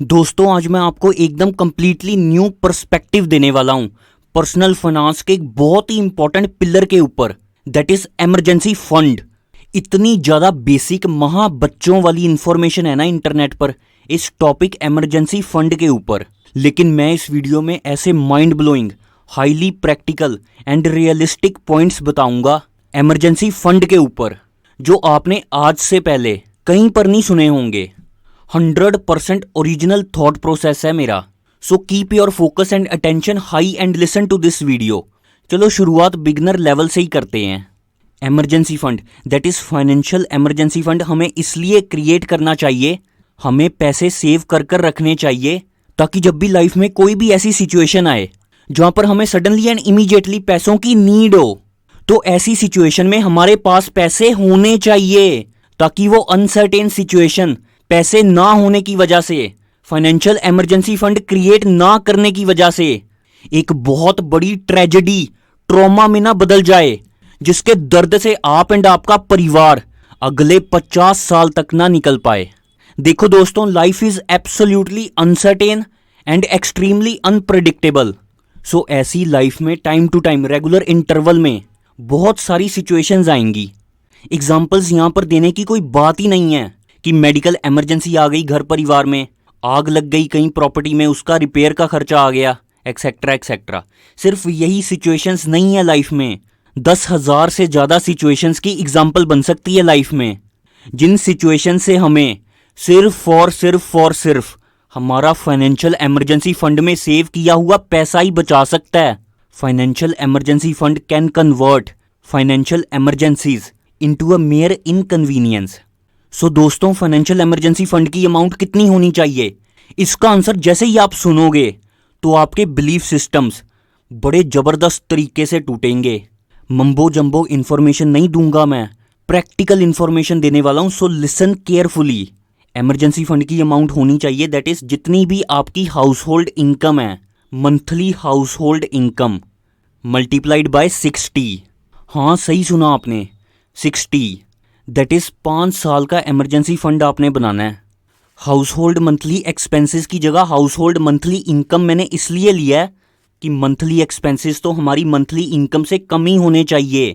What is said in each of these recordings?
दोस्तों आज मैं आपको एकदम कंप्लीटली न्यू पर्सपेक्टिव देने वाला हूं पर्सनल फाइनेंस के एक बहुत ही इंपॉर्टेंट पिलर के ऊपर, दैट इज इमरजेंसी फंड। इतनी ज्यादा बेसिक महा बच्चों वाली इंफॉर्मेशन है ना इंटरनेट पर इस टॉपिक इमरजेंसी फंड के ऊपर, लेकिन मैं इस वीडियो में ऐसे mind blowing, highly practical and realistic points बताऊंगा इमरजेंसी फंड के ऊपर जो आपने आज से पहले कहीं पर नहीं सुने होंगे। 100% ओरिजिनल थॉट प्रोसेस है मेरा। So keep your focus and attention high and listen to this video. चलो शुरुआत बिगनर लेवल से ही करते हैं। Emergency fund that is financial emergency fund हमें इसलिए क्रिएट करना चाहिए, हमें पैसे सेव कर कर रखने चाहिए ताकि जब भी लाइफ में कोई भी ऐसी सिचुएशन आए जहां पर हमें सडनली एंड इमीडिएटली पैसों की नीड हो, तो ऐसी सिचुएशन में हमारे पास पैसे होने चाहिए ताकि वो अनसर्टेन सिचुएशन पैसे ना होने की वजह से, फाइनेंशियल इमरजेंसी फंड क्रिएट ना करने की वजह से एक बहुत बड़ी ट्रेजेडी, ट्रॉमा में ना बदल जाए जिसके दर्द से आप एंड आपका परिवार अगले 50 साल तक ना निकल पाए। देखो दोस्तों, life is absolutely uncertain and extremely unpredictable. So ऐसी लाइफ में time to time regular interval में बहुत सारी सिचुएशंस आएंगी। एग्जाम्पल्स यहां पर देने की कोई बात ही नहीं है कि मेडिकल इमरजेंसी आ गई, घर परिवार में आग लग गई, कहीं प्रॉपर्टी में उसका रिपेयर का खर्चा आ गया, एक्सेट्रा एक्सेट्रा। सिर्फ यही सिचुएशंस नहीं है लाइफ में, 10,000 से ज़्यादा सिचुएशंस की एग्जाम्पल बन सकती है लाइफ में, जिन सिचुएशन से हमें सिर्फ हमारा फाइनेंशियल इमरजेंसी फंड में सेव किया हुआ पैसा ही बचा सकता है। Financial emergency fund can convert financial emergencies into a mere inconvenience. So दोस्तों, फाइनेंशियल इमरजेंसी फंड की अमाउंट कितनी होनी चाहिए? इसका आंसर जैसे ही आप सुनोगे तो आपके बिलीफ सिस्टम्स बड़े जबरदस्त तरीके से टूटेंगे। मम्बो जम्बो इन्फॉर्मेशन नहीं दूंगा मैं, प्रैक्टिकल इन्फॉर्मेशन देने वाला हूं, so listen carefully. Emergency fund की अमाउंट होनी चाहिए दैट इज जितनी भी आपकी हाउस होल्ड इनकम है, monthly house hold income multiplied by 60। हाँ सही सुना आपने, 60। दैट इज 5 साल का इमरजेंसी फंड आपने बनाना है। हाउस होल्ड मंथली एक्सपेंसेस की जगह हाउस होल्ड मंथली इनकम मैंने इसलिए लिया है कि मंथली एक्सपेंसेस तो हमारी मंथली इनकम से कम ही होने चाहिए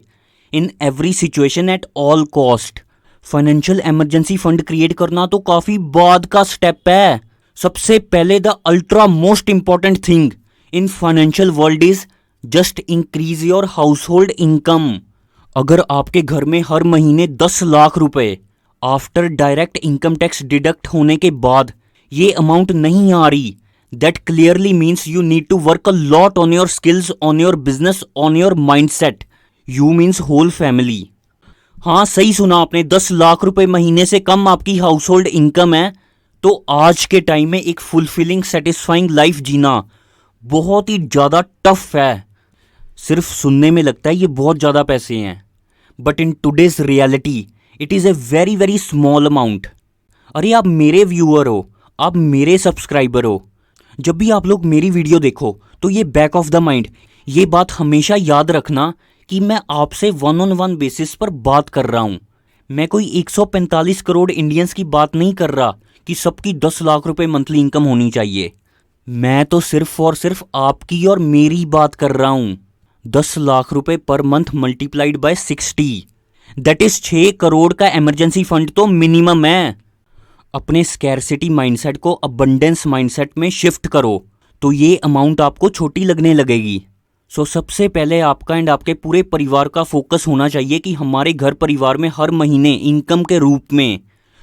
in every situation at all cost. Financial emergency fund create करना तो काफ़ी बाद का स्टेप है। सबसे पहले the ultra most important thing in financial world is just increase your household income. अगर आपके घर में हर महीने 10 लाख रुपए after direct income tax deduct होने के बाद ये अमाउंट नहीं आ रही, that clearly means you need to work a lot on your skills, on your business, on your mindset. You means whole family. हाँ सही सुना आपने, 10 लाख रुपए महीने से कम आपकी हाउस होल्ड इनकम है तो आज के टाइम में एक फुलफिलिंग सेटिस्फाइंग लाइफ जीना बहुत ही ज़्यादा टफ है। सिर्फ सुनने में लगता है ये बहुत ज़्यादा पैसे हैं, but in today's reality it is a very very small amount. अरे आप मेरे व्यूअर हो, आप मेरे सब्सक्राइबर हो, जब भी आप लोग मेरी वीडियो देखो तो ये बैक ऑफ द माइंड ये बात हमेशा याद रखना कि मैं आपसे 1-on-1 बेसिस पर बात कर रहा हूँ। मैं कोई 145 करोड़ इंडियंस की बात नहीं कर रहा कि सबकी 10 लाख रुपए मंथली इनकम होनी चाहिए। मैं तो सिर्फ और सिर्फ आपकी और मेरी बात कर रहा हूँ। 10 लाख रुपए पर month multiplied by 60, that is 6 crore का इमरजेंसी फंड तो मिनिमम है। अपने स्कैरसिटी माइंडसेट को अबंडेंस माइंडसेट में शिफ्ट करो तो ये अमाउंट आपको छोटी लगने लगेगी। सो सबसे पहले आपका एंड आपके पूरे परिवार का फोकस होना चाहिए कि हमारे घर परिवार में हर महीने इनकम के रूप में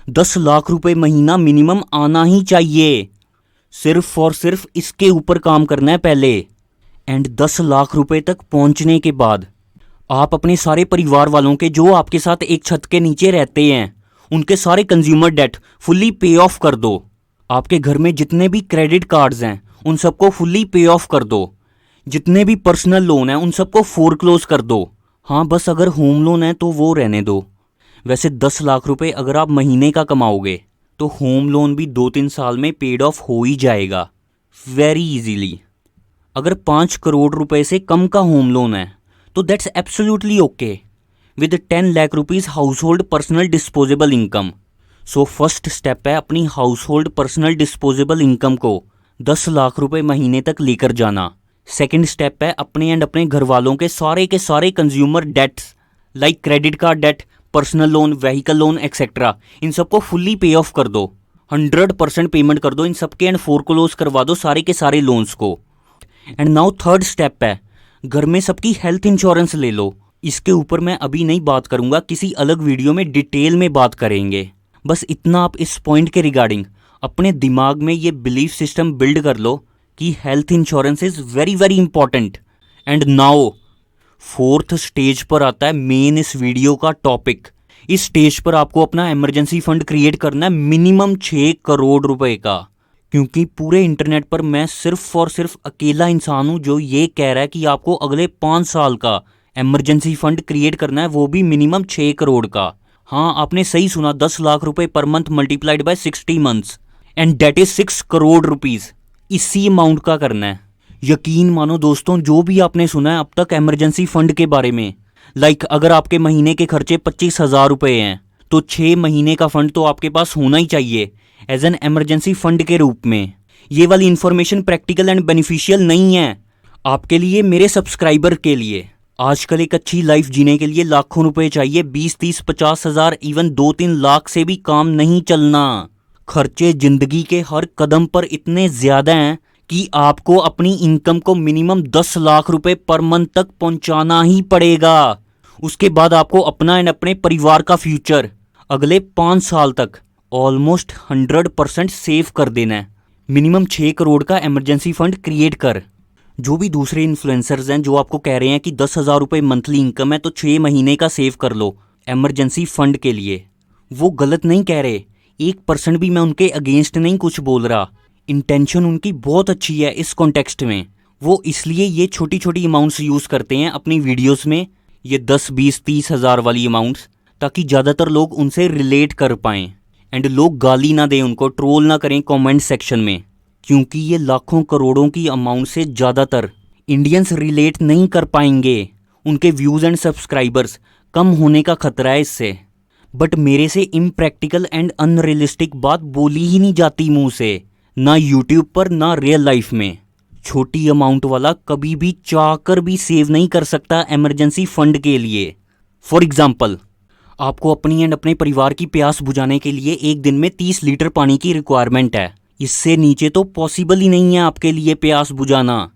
10 लाख रुपए महीना मिनिमम आना ही चाहिए। सिर्फ और सिर्फ इसके ऊपर काम करना है पहले, एंड 10 लाख रुपए तक पहुंचने के बाद आप अपने सारे परिवार वालों के जो आपके साथ एक छत के नीचे रहते हैं उनके सारे कंज्यूमर डेट फुल्ली पे ऑफ कर दो। आपके घर में जितने भी क्रेडिट कार्ड्स हैं उन सबको फुल्ली पे ऑफ कर दो। जितने भी पर्सनल लोन हैं उन सबको फोरक्लोज कर दो। हाँ बस अगर होम लोन है तो वो रहने दो। वैसे 10 लाख रुपए अगर आप महीने का कमाओगे तो होम लोन भी 2-3 साल में पेड ऑफ हो ही जाएगा वेरी इजीली। अगर 5 करोड़ रुपए से कम का होम लोन है तो that's absolutely okay with 10 lakh rupees house hold personal disposable income. So first step है अपनी house hold personal disposable income को 10 लाख रुपए महीने तक लेकर जाना। सेकंड स्टेप है अपने एंड अपने घर वालों के सारे consumer debts like credit card debt, personal loan, vehicle loan etcetera, इन सबको फुल्ली पे ऑफ कर दो, 100% पेमेंट कर दो इन सबके एंड फोरक्लोज करवा दो सारे के सारे लोन्स को। एंड नाउ थर्ड स्टेप है घर में सबकी हेल्थ इंश्योरेंस ले लो। इसके ऊपर मैं अभी नहीं बात करूंगा, किसी अलग वीडियो में डिटेल में बात करेंगे। बस इतना आप इस पॉइंट के रिगार्डिंग अपने दिमाग में ये बिलीफ सिस्टम बिल्ड कर लो कि health insurance is very very important. And now fourth stage पर आता है मेन इस वीडियो का टॉपिक। इस स्टेज पर आपको अपना इमरजेंसी फंड क्रिएट करना है मिनिमम 6 करोड़ रुपए का, क्योंकि पूरे इंटरनेट पर मैं सिर्फ और सिर्फ अकेला इंसान हूं जो ये कह रहा है कि आपको अगले 5 साल का इमरजेंसी फंड क्रिएट करना है, वो भी मिनिमम 6 करोड़ का। हाँ, आपने सही सुना, 10 लाख रुपए पर month multiplied by 60 months and debt is 6 crore rupees. इसी अमाउंट का करना है। यकीन मानो दोस्तों, जो भी आपने सुना है अब तक इमरजेंसी फंड के बारे में, लाइक अगर आपके महीने के खर्चे 25,000 रुपए हैं तो 6 महीने का फंड तो आपके पास होना ही चाहिए एज एन इमरजेंसी फंड के रूप में। ये वाली इंफॉर्मेशन प्रैक्टिकल एंड बेनिफिशियल नहीं है आपके लिए, मेरे सब्सक्राइबर के लिए। आजकल एक अच्छी लाइफ जीने के लिए लाखों रुपए चाहिए, 20, 30, 50,000 इवन 2-3 लाख से भी काम नहीं चलना। खर्चे जिंदगी के हर कदम पर इतने ज्यादा हैं कि आपको अपनी इनकम को मिनिमम 10 लाख रुपए पर मंथ तक पहुंचाना ही पड़ेगा। उसके बाद आपको अपना एंड अपने परिवार का फ्यूचर अगले 5 साल तक ऑलमोस्ट 100% सेव कर देना है। मिनिमम 6 करोड़ का इमरजेंसी फंड क्रिएट कर। जो भी दूसरे इन्फ्लुएंसर्स हैं जो आपको कह रहे हैं कि 10,000 रुपये मंथली इनकम है तो 6 महीने का सेव कर लो इमरजेंसी फंड के लिए, वो गलत नहीं कह रहे। 1% भी मैं उनके अगेंस्ट नहीं कुछ बोल रहा। इंटेंशन उनकी बहुत अच्छी है इस कॉन्टेक्स्ट में। वो इसलिए ये छोटी छोटी अमाउंट्स यूज़ करते हैं अपनी वीडियोस में, ये 10, 20, 30 हज़ार वाली अमाउंट्स, ताकि ज़्यादातर लोग उनसे रिलेट कर पाएँ एंड लोग गाली ना दें उनको, ट्रोल ना करें कमेंट सेक्शन में, क्योंकि ये लाखों करोड़ों की अमाउंट से ज़्यादातर इंडियंस रिलेट नहीं कर पाएंगे। उनके व्यूज़ एंड सब्सक्राइबर्स कम होने का खतरा है इससे। बट मेरे से इम्प्रैक्टिकल एंड अनरियलिस्टिक बात बोली ही नहीं जाती मुंह से, ना यूट्यूब पर ना रियल लाइफ में। छोटी अमाउंट वाला कभी भी चाहकर भी सेव नहीं कर सकता इमरजेंसी फंड के लिए। फॉर एग्जाम्पल, आपको अपनी एंड अपने परिवार की प्यास बुझाने के लिए एक दिन में 30 लीटर पानी की रिक्वायरमेंट है। इससे नीचे तो पॉसिबल ही नहीं है आपके लिए प्यास बुझाना।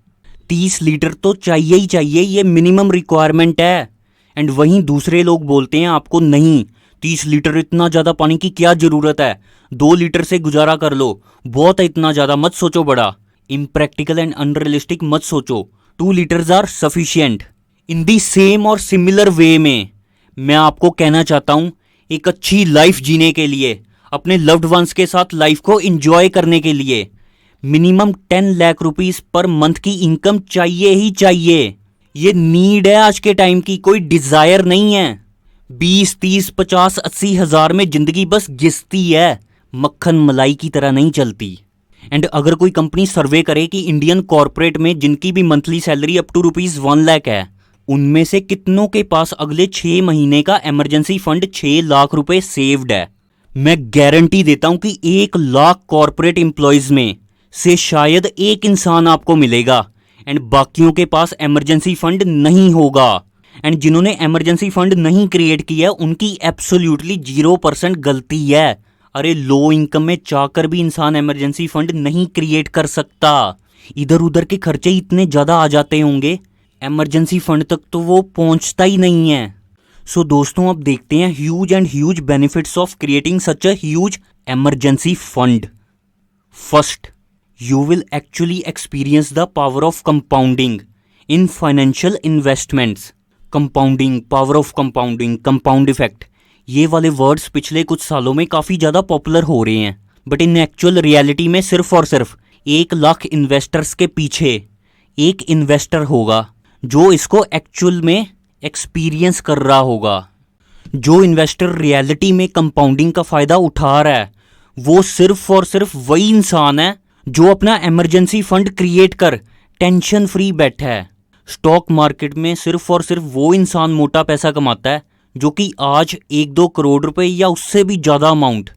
30 लीटर तो चाहिए ही चाहिए, ये मिनिमम रिक्वायरमेंट है। एंड वहीं दूसरे लोग बोलते हैं आपको नहीं, 30 लीटर इतना ज़्यादा पानी की क्या ज़रूरत है, 2 लीटर से गुजारा कर लो, बहुत है इतना ज़्यादा, मत सोचो बड़ा। इम्प्रैक्टिकल एंड अनरियलिस्टिक मत सोचो, 2 liters are sufficient. In the same और सिमिलर वे में मैं आपको कहना चाहता हूँ, एक अच्छी लाइफ जीने के लिए, अपने लव्ड वंस के साथ लाइफ को एंजॉय करने के लिए minimum 10 lakh rupees per month की इनकम चाहिए ही चाहिए। ये नीड है आज के टाइम की, कोई डिजायर नहीं है। 20, 30, 50, 80 हज़ार में जिंदगी बस घिसती है, मक्खन मलाई की तरह नहीं चलती। एंड अगर कोई कंपनी सर्वे करे कि इंडियन कॉर्पोरेट में जिनकी भी monthly salary up to ₹1 lakh है, उनमें से कितनों के पास अगले 6 महीने का इमरजेंसी फंड 6 लाख रुपए सेव्ड है। मैं गारंटी देता हूं कि 1 लाख कॉर्पोरेट एम्प्लॉयज में से शायद एक इंसान आपको मिलेगा एंड बाकियों के पास इमरजेंसी फंड नहीं होगा। एंड जिन्होंने इमरजेंसी फंड नहीं क्रिएट किया उनकी एब्सोल्युटली 0% गलती है। अरे लो इनकम में चाहकर भी इंसान इमरजेंसी फंड नहीं क्रिएट कर सकता। इधर उधर के खर्चे इतने ज़्यादा आ जाते होंगे, इमरजेंसी फंड तक तो वो पहुंचता ही नहीं है। सो दोस्तों, अब देखते हैं huge benefits of creating such a huge emergency fund. First, you will actually experience the power of compounding in financial investments. Compounding, power of compounding, compound effect, ये वाले वर्ड्स पिछले कुछ सालों में काफ़ी ज़्यादा पॉपुलर हो रहे हैं, बट इन एक्चुअल रियलिटी में सिर्फ और सिर्फ 1 लाख इन्वेस्टर्स के पीछे एक इन्वेस्टर होगा जो इसको एक्चुअल में एक्सपीरियंस कर रहा होगा। जो इन्वेस्टर रियलिटी में कंपाउंडिंग का फ़ायदा उठा रहा है वो सिर्फ और सिर्फ वही इंसान है जो अपना इमरजेंसी फंड क्रिएट कर टेंशन फ्री बैठा है। स्टॉक मार्केट में सिर्फ और सिर्फ वो इंसान मोटा पैसा कमाता है जो कि आज 1-2 करोड़ रुपए या उससे भी ज़्यादा अमाउंट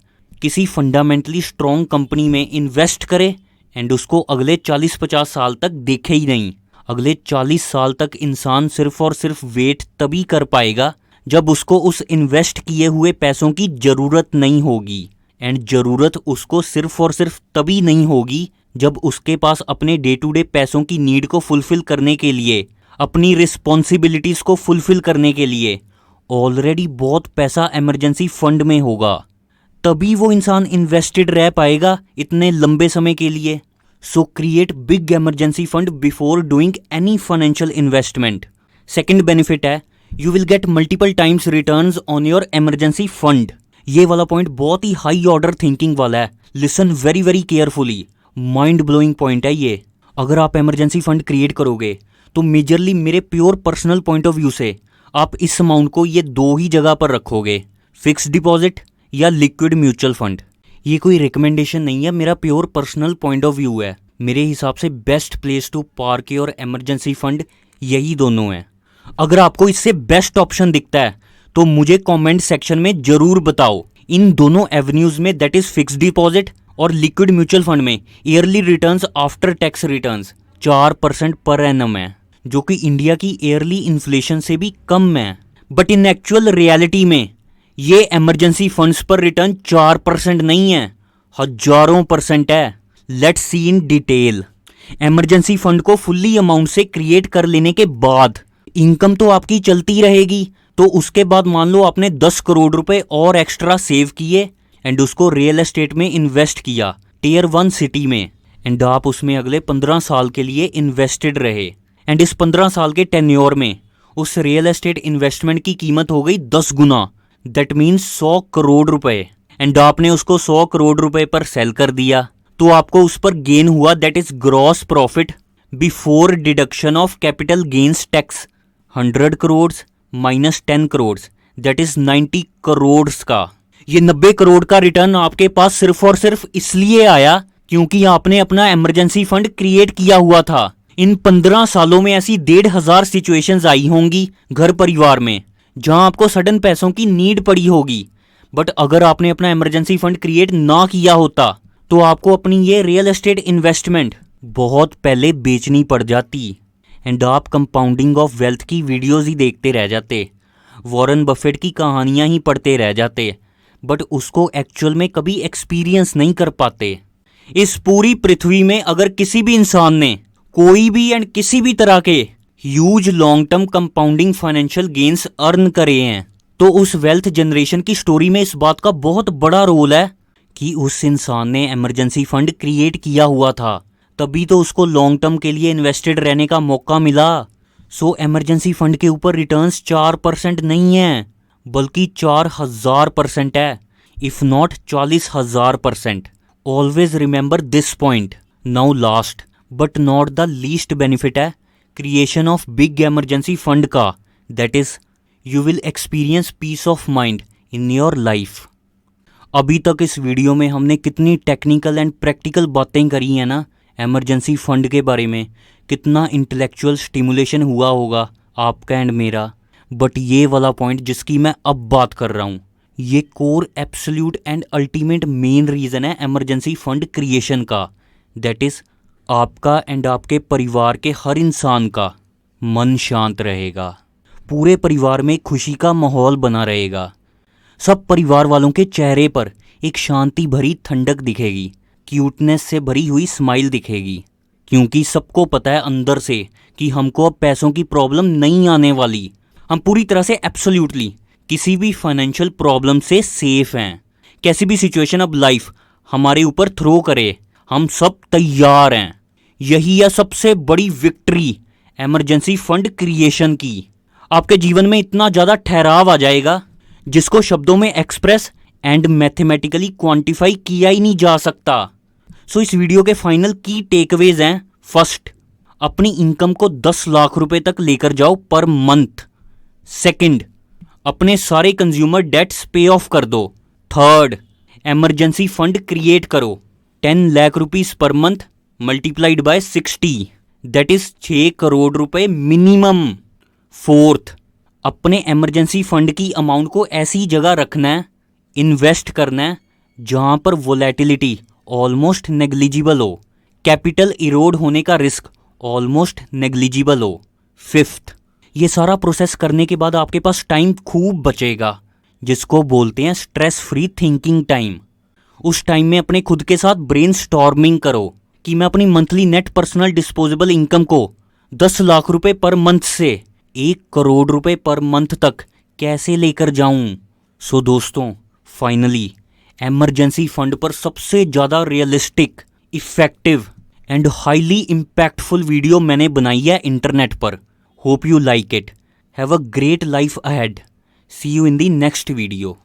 किसी फंडामेंटली स्ट्रॉन्ग कंपनी में इन्वेस्ट करे एंड उसको अगले 40-50 साल तक देखे ही नहीं। अगले 40 साल तक इंसान सिर्फ और सिर्फ वेट तभी कर पाएगा जब उसको उस इन्वेस्ट किए हुए पैसों की ज़रूरत नहीं होगी। एंड ज़रूरत उसको सिर्फ और सिर्फ तभी नहीं होगी जब उसके पास अपने डे टू डे पैसों की नीड को फुलफ़िल करने के लिए, अपनी रिस्पॉन्सिबिलिटीज़ को फुलफ़िल करने के लिए ऑलरेडी बहुत पैसा इमरजेंसी फंड में होगा। तभी वो इंसान इन्वेस्टेड रह पाएगा इतने लंबे समय के लिए। So create big emergency fund before doing any financial investment. Second benefit है you will get multiple times returns on your emergency fund. ये वाला पॉइंट बहुत ही हाई ऑर्डर थिंकिंग वाला है। Listen very very carefully, mind blowing point है ये। अगर आप इमरजेंसी फंड क्रिएट करोगे तो मेजरली मेरे pure personal point of view से आप इस अमाउंट को ये दो ही जगह पर रखोगे, फिक्स डिपॉजिट या लिक्विड म्यूचुअल फंड। ये कोई रिकमेंडेशन नहीं है, मेरा pure personal point of view है। मेरे हिसाब से best place to park your emergency fund यही दोनों हैं। अगर आपको इससे बेस्ट ऑप्शन दिखता है तो मुझे कमेंट सेक्शन में जरूर बताओ। इन दोनों एवेन्यूज में, दैट इज फिक्स डिपॉजिट और लिक्विड म्यूचुअल फंड में, yearly returns after tax returns 4% per annum है, जो कि इंडिया की ईयरली इन्फ्लेशन से भी कम है। बट इन एक्चुअल रियलिटी में ये इमरजेंसी फंड्स पर रिटर्न 4% नहीं है, हजारों % है। Let's see in detail. Emergency fund को फुल्ली अमाउंट से क्रिएट कर लेने के बाद इनकम तो आपकी चलती रहेगी। तो उसके बाद मान लो आपने 10 करोड़ रुपए और एक्स्ट्रा सेव किए एंड उसको रियल एस्टेट में इन्वेस्ट किया टियर 1 सिटी में, एंड आप उसमें अगले 15 साल के लिए इन्वेस्टेड रहे। एंड इस 15 साल के टेन्योर में उस रियल एस्टेट इन्वेस्टमेंट की कीमत हो गई 10 गुना, दैट मीन्स 100 करोड़ रुपए। एंड आपने उसको 100 करोड़ रुपए पर सेल कर दिया तो आपको उस पर गेन हुआ, that is gross profit before deduction of capital gains tax 100 crore minus 10 crore, that is 90 crore का। ये 90 करोड़ का रिटर्न आपके पास सिर्फ और सिर्फ इसलिए आया क्योंकि आपने अपना इमरजेंसी फंड क्रिएट किया हुआ था। इन 15 सालों में ऐसी 1,500 सिचुएशंस आई होंगी घर परिवार में जहां आपको सडन पैसों की नीड पड़ी होगी। बट अगर आपने अपना इमरजेंसी फंड क्रिएट ना किया होता तो आपको अपनी ये रियल एस्टेट इन्वेस्टमेंट बहुत पहले बेचनी पड़ जाती एंड आप कंपाउंडिंग ऑफ वेल्थ की वीडियोस ही देखते रह जाते, वॉरेन बफेट की कहानियां ही पढ़ते रह जाते, बट उसको एक्चुअल में कभी एक्सपीरियंस नहीं कर पाते। इस पूरी पृथ्वी में अगर किसी भी इंसान ने कोई भी एंड किसी भी तरह के huge long term compounding financial gains earn करे हैं तो उस वेल्थ जनरेशन की स्टोरी में इस बात का बहुत बड़ा रोल है कि उस इंसान ने इमरजेंसी फंड क्रिएट किया हुआ था, तभी तो उसको लॉन्ग टर्म के लिए इन्वेस्टेड रहने का मौका मिला। सो इमरजेंसी फंड के ऊपर रिटर्न्स 4% नहीं है बल्कि 4,000% है, if not 40,000%। Always remember this point. Now last but not the least benefit है creation of big emergency fund का, that is you will experience peace of mind in your life. अभी तक इस वीडियो में हमने कितनी टेक्निकल एंड प्रैक्टिकल बातें करी हैं ना इमरजेंसी फंड के बारे में, कितना इंटेलेक्चुअल स्टिमुलेशन हुआ होगा आपका एंड मेरा। बट ये वाला पॉइंट जिसकी मैं अब बात कर रहा हूँ, ये core absolute and ultimate main reason है इमरजेंसी फंड क्रिएशन का, दैट इज़ आपका एंड आपके परिवार के हर इंसान का मन शांत रहेगा, पूरे परिवार में खुशी का माहौल बना रहेगा, सब परिवार वालों के चेहरे पर एक शांति भरी ठंडक दिखेगी, क्यूटनेस से भरी हुई स्माइल दिखेगी, क्योंकि सबको पता है अंदर से कि हमको अब पैसों की प्रॉब्लम नहीं आने वाली। हम पूरी तरह से एब्सोल्यूटली किसी भी फाइनेंशियल प्रॉब्लम से सेफ हैं। कैसी भी सिचुएशन अब लाइफ हमारे ऊपर थ्रो करे, हम सब तैयार हैं। यही है सबसे बड़ी विक्ट्री इमरजेंसी फंड क्रिएशन की। आपके जीवन में इतना ज़्यादा ठहराव आ जाएगा जिसको शब्दों में एक्सप्रेस एंड मैथमेटिकली क्वांटिफाई किया ही नहीं जा सकता। सो इस वीडियो के फाइनल की टेकअवेज हैं, फर्स्ट, अपनी इनकम को 10 लाख रुपए तक लेकर जाओ पर मंथ। सेकंड, अपने सारे कंज्यूमर डेट्स पे ऑफ कर दो। थर्ड, इमरजेंसी फंड क्रिएट करो 10 लाख रुपीस पर month multiplied by 60, that is 6 crore रुपए मिनिमम। फोर्थ, अपने इमरजेंसी फंड की अमाउंट को ऐसी जगह रखना है, इन्वेस्ट करना है जहां पर वोलेटिलिटी ऑलमोस्ट नेग्लिजिबल हो, कैपिटल इरोड होने का रिस्क ऑलमोस्ट नेग्लिजिबल हो। फिफ्थ, ये सारा प्रोसेस करने के बाद आपके पास टाइम खूब बचेगा, जिसको बोलते हैं स्ट्रेस फ्री थिंकिंग टाइम। उस टाइम में अपने खुद के साथ ब्रेन स्टॉर्मिंग करो कि मैं अपनी monthly net personal disposable income को 10 लाख रुपए पर मंथ से 1 करोड़ रुपए पर मंथ तक कैसे लेकर जाऊं। सो दोस्तों, फाइनली इमरजेंसी फंड पर सबसे ज़्यादा realistic, effective and highly impactful video मैंने बनाई है इंटरनेट पर। Hope you like it. Have a great life ahead. See you in the next video.